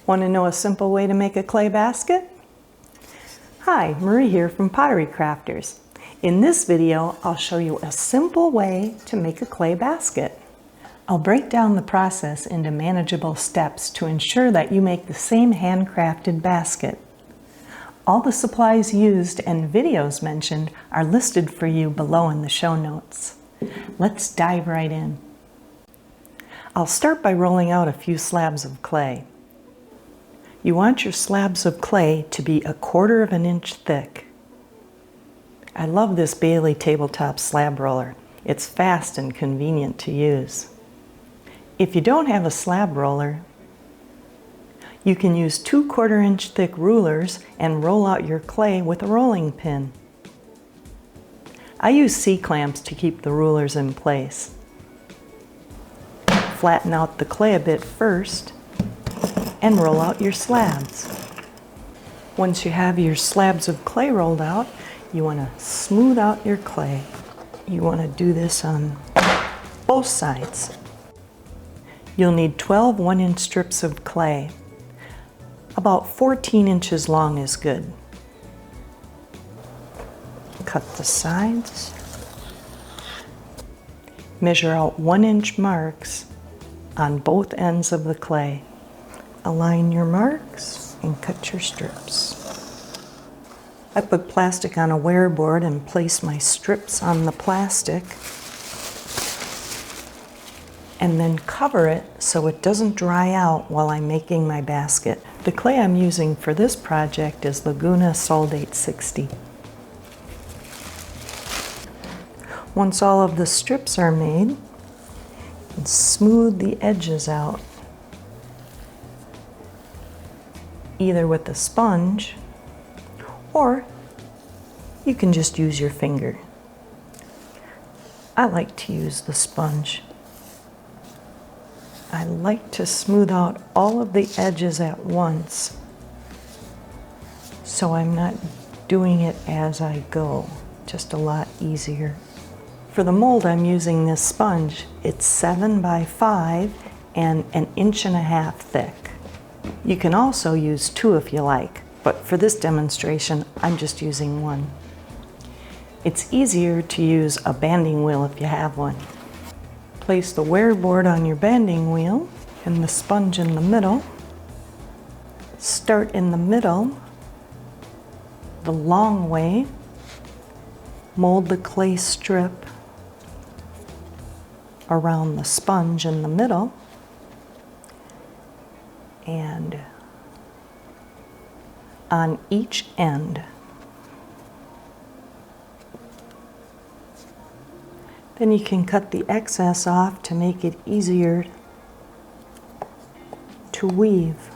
Want to know a simple way to make a clay basket? Hi, Marie here from Pottery Crafters. In this video, I'll show you a simple way to make a clay basket. I'll break down the process into manageable steps to ensure that you make the same handcrafted basket. All the supplies used and videos mentioned are listed for you below in the show notes. Let's dive right in. I'll start by rolling out a few slabs of clay. You want your slabs of clay to be 1/4 of an inch thick. I love this Bailey tabletop slab roller. It's fast and convenient to use. If you don't have a slab roller, you can use 2/4 inch thick rulers and roll out your clay with a rolling pin. I use C-clamps to keep the rulers in place. Flatten out the clay a bit first and roll out your slabs. Once you have your slabs of clay rolled out, you want to smooth out your clay. You want to do this on both sides. You'll need 12 1-inch strips of clay. About 14 inches long is good. Cut the sides. Measure out 1-inch marks on both ends of the clay. Align your marks and cut your strips. I put plastic on a wear board and place my strips on the plastic and then cover it so it doesn't dry out while I'm making my basket. The clay I'm using for this project is Laguna Soldate 60. Once all of the strips are made, smooth the edges out, either with a sponge or you can just use your finger. I like to use the sponge. I like to smooth out all of the edges at once so I'm not doing it as I go, just a lot easier. For the mold, I'm using this sponge. It's 7 by 5 and 1.5 inches thick. You can also use 2 if you like, but for this demonstration, I'm just using 1. It's easier to use a banding wheel if you have one. Place the wear board on your banding wheel and the sponge in the middle. Start in the middle, the long way. Mold the clay strip around the sponge in the middle and on each end. Then you can cut the excess off to make it easier to weave.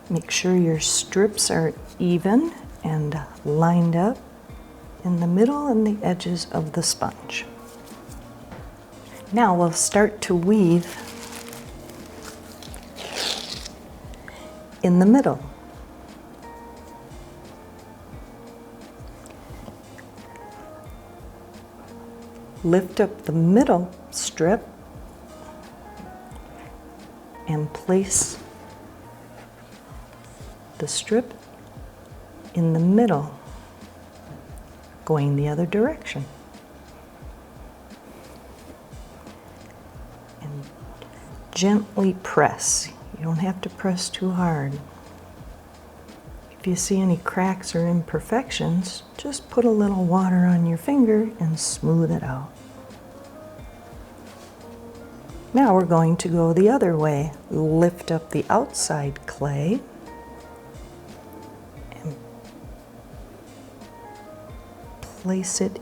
Make sure your strips are even and lined up in the middle and the edges of the sponge. Now we'll start to weave in the middle. Lift up the middle strip and place the strip in the middle, going the other direction. And gently press. You don't have to press too hard. If you see any cracks or imperfections, just put a little water on your finger and smooth it out. Now we're going to go the other way. Lift up the outside clay and place it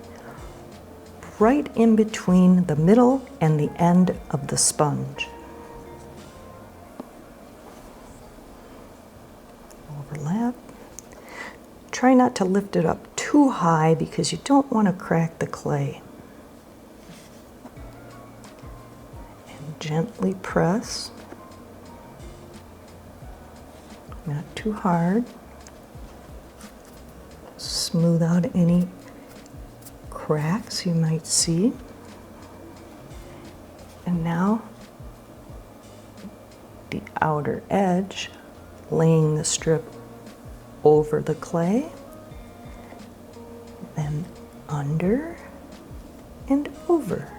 right in between the middle and the end of the sponge. Overlap. Try not to lift it up too high because you don't want to crack the clay. And gently press. Not too hard. Smooth out any cracks you might see. And now the outer edge, laying the strip over the clay, then under and over.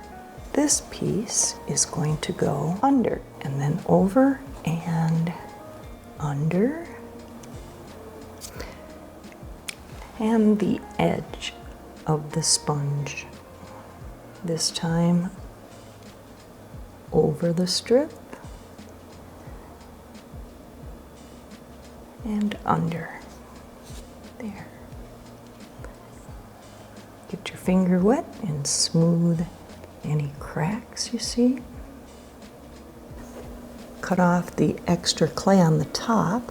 This piece is going to go under and then over and under, and the edge of the sponge, this time over the strip and under. There. Get your finger wet and smooth any cracks you see. Cut off the extra clay on the top,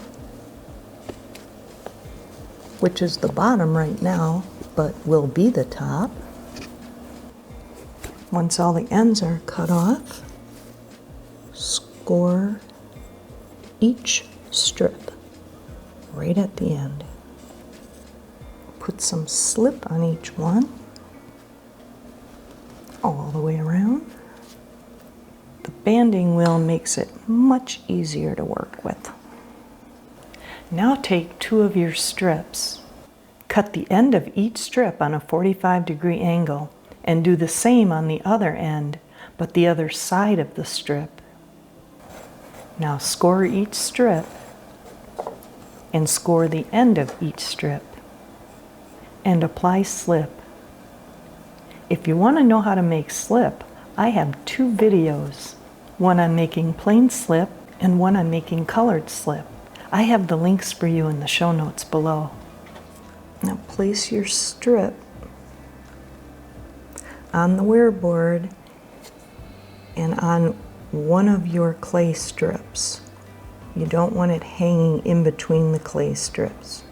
which is the bottom right now, but will be the top. Once all the ends are cut off, score each strip right at the end. Put some slip on each one, all the way around. The banding wheel makes it much easier to work with. Now take two of your strips, cut the end of each strip on a 45-degree angle, and do the same on the other end, but the other side of the strip. Now score each strip and score the end of each strip and apply slip. If you want to know how to make slip, I have two videos, one on making plain slip and one on making colored slip. I have the links for you in the show notes below. Now place your strip on the wear board and on one of your clay strips. You don't want it hanging in between the clay strips.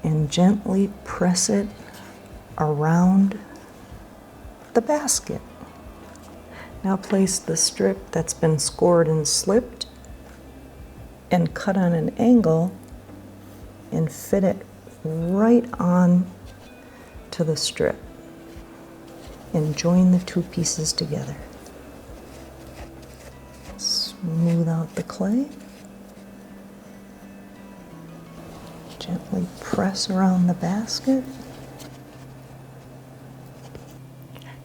And gently press it around the basket. Now place the strip that's been scored and slipped and cut on an angle and fit it right on to the strip and join the two pieces together. Smooth out the clay. Gently press around the basket.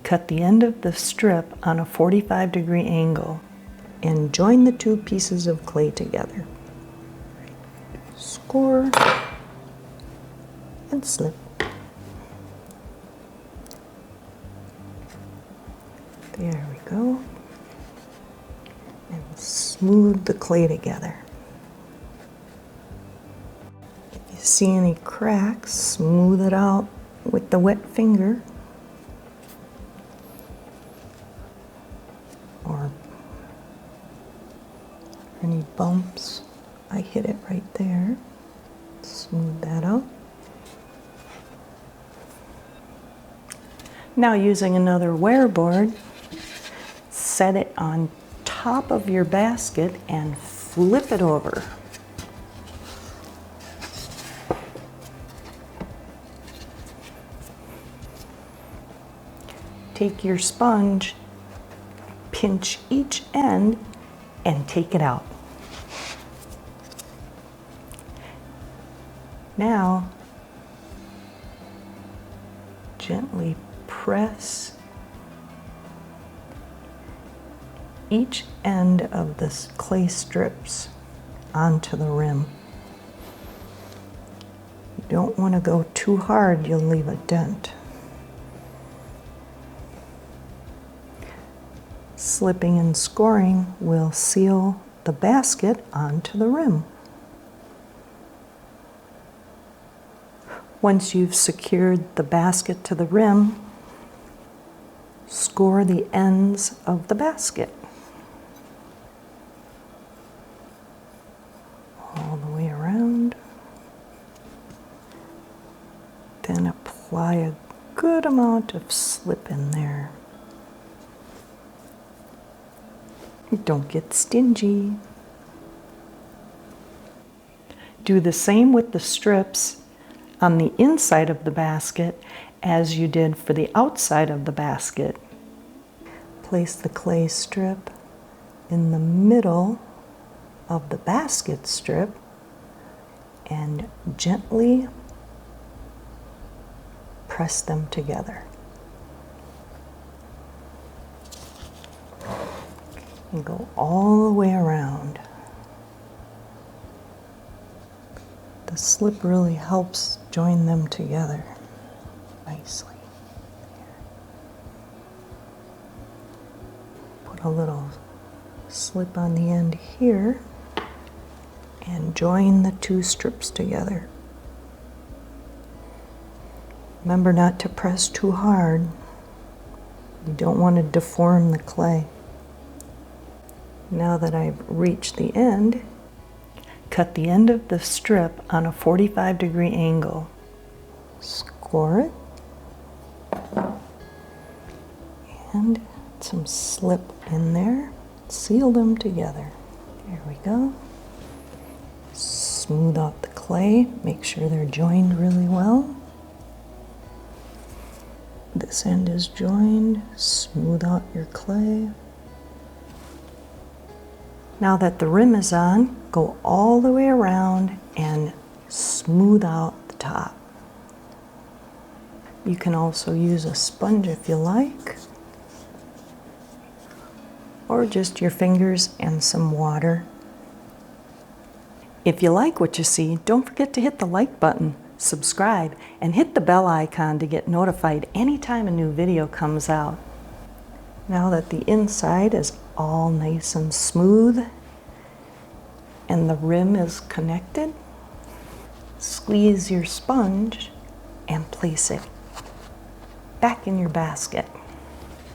Cut the end of the strip on a 45-degree angle and join the two pieces of clay together. Score and slip. There we go. And smooth the clay together. If you see any cracks, smooth it out with the wet finger. Or any bumps, I hit it right there. Smooth that out. Now using another wear board, set it on top of your basket and flip it over. Take your sponge, pinch each end, and take it out. Now, gently press each end of the clay strips onto the rim. You don't want to go too hard, you'll leave a dent. Slipping and scoring will seal the basket onto the rim. Once you've secured the basket to the rim, score the ends of the basket. All the way around. Then apply a good amount of slip in there. Don't get stingy. Do the same with the strips on the inside of the basket as you did for the outside of the basket. Place the clay strip in the middle of the basket strip and gently press them together. And go all the way around. The slip really helps join them together nicely. Put a little slip on the end here and join the two strips together. Remember not to press too hard. You don't want to deform the clay. Now that I've reached the end, cut the end of the strip on a 45-degree angle. Score it. And some slip in there. Seal them together. There we go. Smooth out the clay. Make sure they're joined really well. This end is joined. Smooth out your clay. Now that the rim is on, go all the way around and smooth out the top. You can also use a sponge if you like, or just your fingers and some water. If you like what you see, don't forget to hit the like button, subscribe, and hit the bell icon to get notified anytime a new video comes out. Now that the inside is all nice and smooth and the rim is connected, squeeze your sponge and place it back in your basket.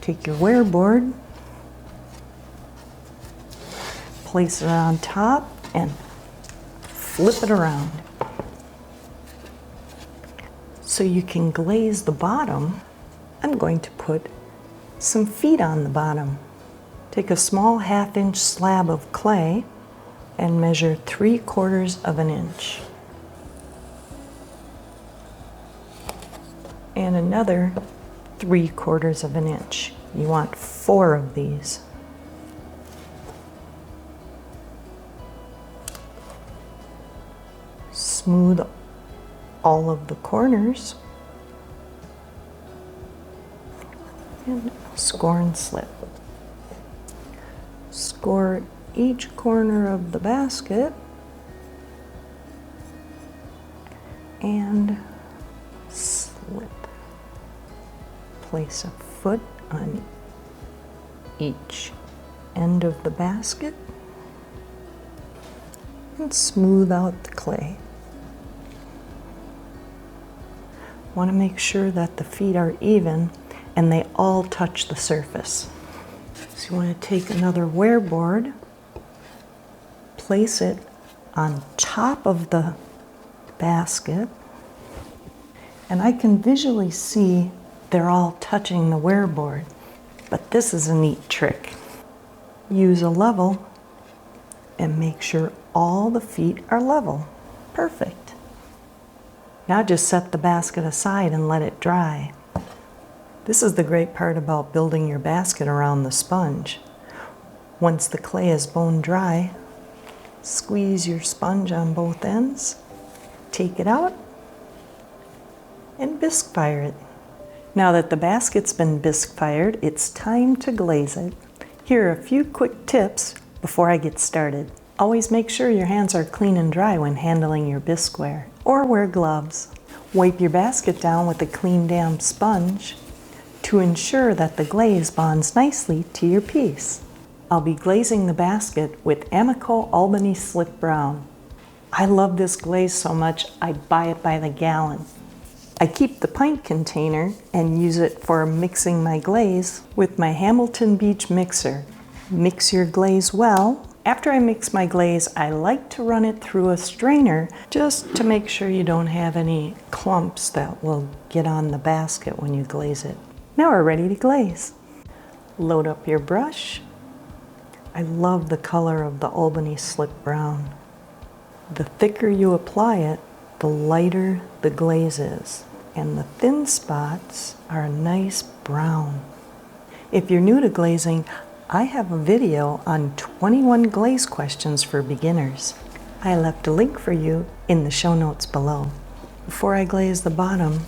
Take your wear board, place it on top and flip it around. So you can glaze the bottom, I'm going to put some feet on the bottom. Take a small 1/2-inch slab of clay and measure 3/4 of an inch. And another 3/4 of an inch. You want 4 of these. Smooth all of the corners. And score and slip. Score each corner of the basket and slip. Place a foot on each end of the basket and smooth out the clay. Want to make sure that the feet are even and they all touch the surface. So you want to take another wear board, place it on top of the basket, and I can visually see they're all touching the wear board, but this is a neat trick. Use a level and make sure all the feet are level. Perfect. Now just set the basket aside and let it dry. This is the great part about building your basket around the sponge. Once the clay is bone dry, squeeze your sponge on both ends, take it out, and bisque fire it. Now that the basket's been bisque fired, it's time to glaze it. Here are a few quick tips before I get started. Always make sure your hands are clean and dry when handling your bisqueware, or wear gloves. Wipe your basket down with a clean, damp sponge to ensure that the glaze bonds nicely to your piece. I'll be glazing the basket with Amaco Albany Slip Brown. I love this glaze so much I'd buy it by the gallon. I keep the pint container and use it for mixing my glaze with my Hamilton Beach mixer. Mix your glaze well. After I mix my glaze, I like to run it through a strainer just to make sure you don't have any clumps that will get on the basket when you glaze it. Now we're ready to glaze. Load up your brush. I love the color of the Albany Slip Brown. The thicker you apply it, the lighter the glaze is, and the thin spots are a nice brown. If you're new to glazing, I have a video on 21 glaze questions for beginners. I left a link for you in the show notes below. Before I glaze the bottom,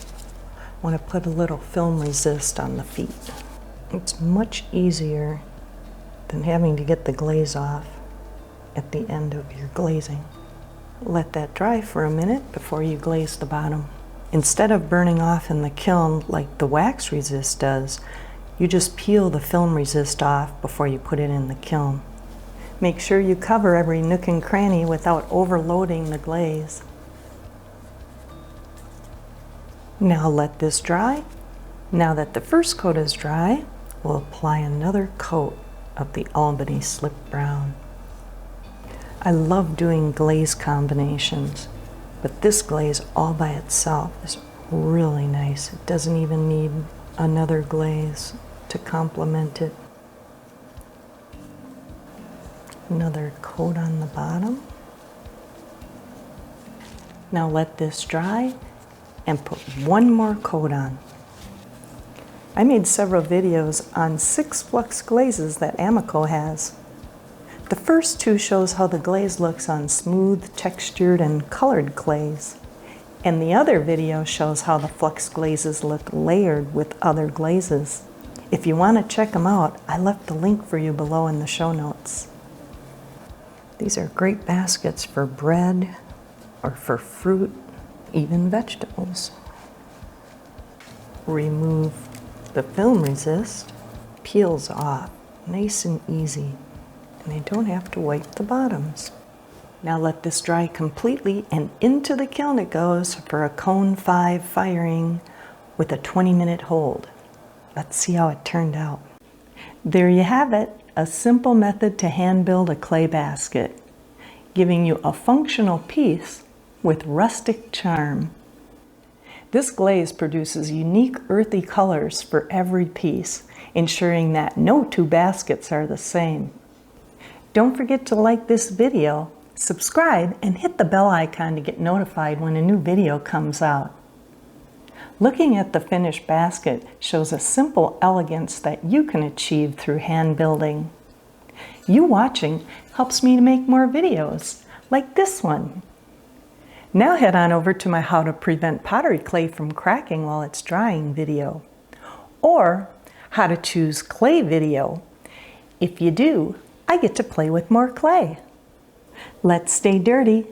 I want to put a little film resist on the feet. It's much easier than having to get the glaze off at the end of your glazing. Let that dry for a minute before you glaze the bottom. Instead of burning off in the kiln like the wax resist does, you just peel the film resist off before you put it in the kiln. Make sure you cover every nook and cranny without overloading the glaze. Now let this dry. Now that the first coat is dry, we'll apply another coat of the Albany Slip Brown. I love doing glaze combinations, but this glaze all by itself is really nice. It doesn't even need another glaze to complement it. Another coat on the bottom. Now let this dry and put one more coat on. I made several videos on 6 flux glazes that Amaco has. The first 2 shows how the glaze looks on smooth, textured, and colored clays. And the other video shows how the flux glazes look layered with other glazes. If you want to check them out, I left the link for you below in the show notes. These are great baskets for bread or for fruit, even vegetables. Remove the film resist, peels off, nice and easy, and I don't have to wipe the bottoms. Now let this dry completely, and into the kiln it goes for a cone 5 firing with a 20-minute hold. Let's see how it turned out. There you have it, a simple method to hand build a clay basket, giving you a functional piece with rustic charm. This glaze produces unique earthy colors for every piece, ensuring that no 2 baskets are the same. Don't forget to like this video, subscribe, and hit the bell icon to get notified when a new video comes out. Looking at the finished basket shows a simple elegance that you can achieve through hand building. You watching helps me to make more videos, like this one. Now head on over to my How to Prevent Pottery Clay from Cracking While It's Drying video, or How to Choose Clay video. If you do, I get to play with more clay. Let's stay dirty.